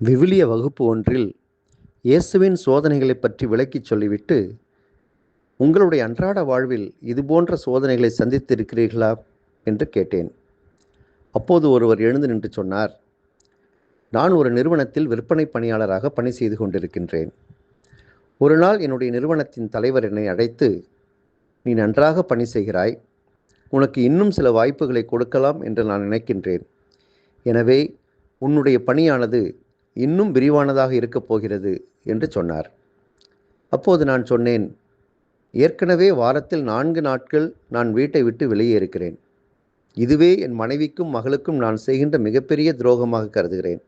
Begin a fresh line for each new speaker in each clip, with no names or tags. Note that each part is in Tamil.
விவிலிய வகுப்பு ஒன்றில் இயேசுவின் சோதனைகளைப் பற்றி விளக்கிச் சொல்லிவிட்டு, உங்களுடைய அன்றாட வாழ்வில் இதுபோன்ற சோதனைகளை சந்தித்திருக்கிறீர்களா என்று கேட்டேன். அப்போது ஒருவர் எழுந்து நின்று சொன்னார், நான் ஒரு நிறுவனத்தில் விற்பனை பணியாளராக பணி செய்து கொண்டிருக்கின்றேன். ஒரு நாள் என்னுடைய நிறுவனத்தின் தலைவர் என்னை அழைத்து, நீ நன்றாக பணி செய்கிறாய், உனக்கு இன்னும் சில வாய்ப்புகளை கொடுக்கலாம் என்று நான் நினைக்கின்றேன். எனவே உன்னுடைய பணியானது இன்னும் விரிவானதாக இருக்கப் போகிறது என்று சொன்னார். அப்போது நான் சொன்னேன், ஏற்கனவே வாரத்தில் 4 நாட்கள் நான் வீட்டை விட்டு வெளியே இருக்கிறேன். இதுவே என் மனைவிக்கும் மகளுக்கும் நான் செய்கின்ற மிகப்பெரிய துரோகமாக கருதுகிறேன்.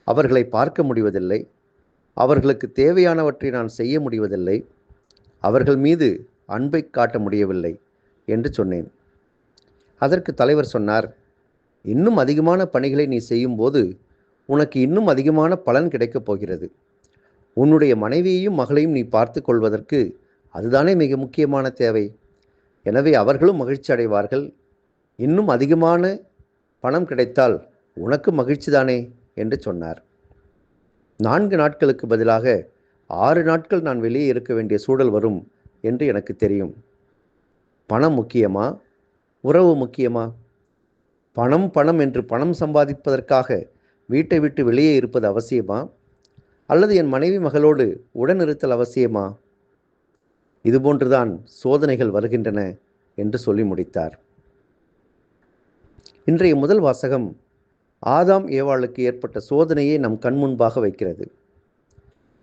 அவர்களை பார்க்க முடிவதில்லை, அவர்களுக்கு தேவையானவற்றை நான் செய்ய முடிவதில்லை, அவர்கள் மீது அன்பை காட்ட முடியவில்லை என்று சொன்னேன். அதற்கு தலைவர் சொன்னார், இன்னும் அதிகமான பணிகளை நீ செய்யும்போது உனக்கு இன்னும் அதிகமான பலன் கிடைக்கப் போகிறது. உன்னுடைய மனைவியையும் மகளையும் நீ பார்த்து கொள்வதற்கு அதுதானே மிக முக்கியமான தேவை. எனவே அவர்களும் மகிழ்ச்சி அடைவார்கள். இன்னும் அதிகமான பணம் கிடைத்தால் உனக்கு மகிழ்ச்சி தானே என்று சொன்னார். 4 நாட்களுக்கு பதிலாக 6 நாட்கள் நான் வெளியே இருக்க வேண்டிய சூழல் வரும் என்று எனக்கு தெரியும். பணம் முக்கியமா, உறவு முக்கியமா? பணம் பணம் என்று பணம் சம்பாதிப்பதற்காக வீட்டை விட்டு வெளியே இருப்பது அவசியமா, அல்லது என் மனைவி மகளோடு உடனிருத்தல் அவசியமா? இதுபோன்றுதான் சோதனைகள் வருகின்றன என்று சொல்லி முடித்தார். இன்றைய முதல் வாசகம் ஆதாம் ஏவாளுக்கு ஏற்பட்ட சோதனையை நம் கண் முன்பாக வைக்கிறது.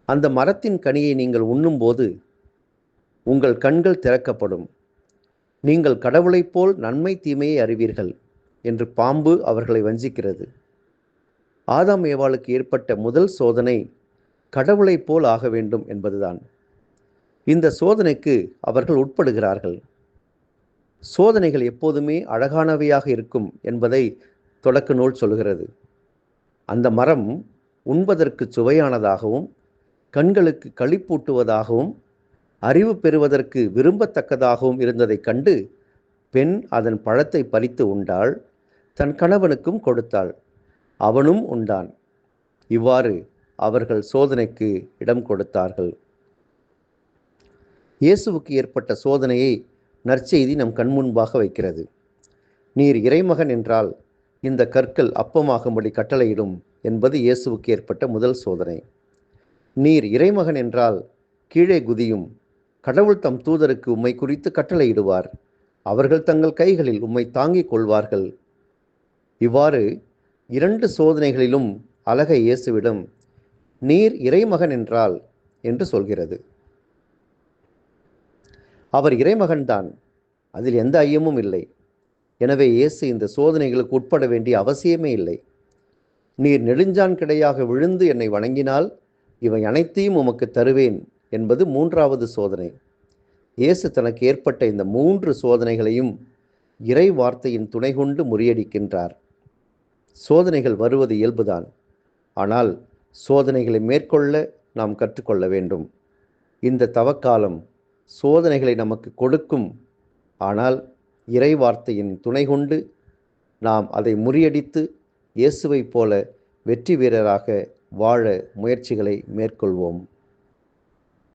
அந்த மரத்தின் கனியை நீங்கள் உண்ணும்போது உங்கள் கண்கள் திறக்கப்படும், நீங்கள் கடவுளைப் போல் நன்மை தீமையை அறிவீர்கள் என்று பாம்பு அவர்களை வஞ்சிக்கிறது. ஆதாம் ஏவாளுக்கு ஏற்பட்ட முதல் சோதனை கடவுளைப் போல் ஆக வேண்டும் என்பதுதான். இந்த சோதனைக்கு அவர்கள் உட்படுகிறார்கள். சோதனைகள் எப்போதுமே அழகானவையாக இருக்கும் என்பதை தொடக்க நூல் சொல்கிறது. அந்த மரம் உண்பதற்கு சுவையானதாகவும், கண்களுக்கு களிப்பூட்டுவதாகவும், அறிவு பெறுவதற்கு விரும்பத்தக்கதாகவும் இருந்ததைக் கண்டு பெண் அதன் பழத்தை பறித்து உண்டாள், தன் கணவனுக்கும் கொடுத்தாள், அவனும் உண்டான். இவ்வாறு அவர்கள் சோதனைக்கு இடம் கொடுத்தார்கள். இயேசுவுக்கு ஏற்பட்ட சோதனையை நற்செய்தி நம் கண்முன்பாக வைக்கிறது. நீர் இறைமகன் என்றால் இந்த கற்கள் அப்பமாகும்படி கட்டளையிடும் என்பது இயேசுவுக்கு ஏற்பட்ட முதல் சோதனை. நீர் இறைமகன் என்றால் கீழே குதியும், கடவுள் தம் தூதருக்கு உம்மை குறித்து கட்டளையிடுவார், அவர்கள் தங்கள் கைகளில் உம்மை தாங்கிக் கொள்வார்கள். இவ்வாறு 2 சோதனைகளிலும் அழகை இயேசுவிடம் நீர் இறைமகன் என்றால் என்று சொல்கிறது. அவர் இறைமகன்தான், அதில் எந்த ஐயமும் இல்லை. எனவே இயேசு இந்த சோதனைகளுக்கு உட்பட வேண்டிய அவசியமே இல்லை. நீர் நெடுஞ்சான் கிடையாக விழுந்து என்னை வணங்கினால் இவை அனைத்தையும் உமக்கு தருவேன் என்பது 3வது சோதனை. இயேசு தனக்கு ஏற்பட்ட இந்த 3 சோதனைகளையும் இறை வார்த்தையின் துணை கொண்டு முறியடிக்கின்றார். சோதனைகள் வருவது இயல்புதான், ஆனால் சோதனைகளை மேற்கொள்ள நாம் கற்றுக்கொள்ள வேண்டும். இந்த தவக்காலம் சோதனைகளை நமக்கு கொடுக்கும், ஆனால் இறை வார்த்தையின் துணை கொண்டு நாம் அதை முறியடித்து இயேசுவைப் போல வெற்றி வீரராக வாழ முயற்சிகளை மேற்கொள்வோம்.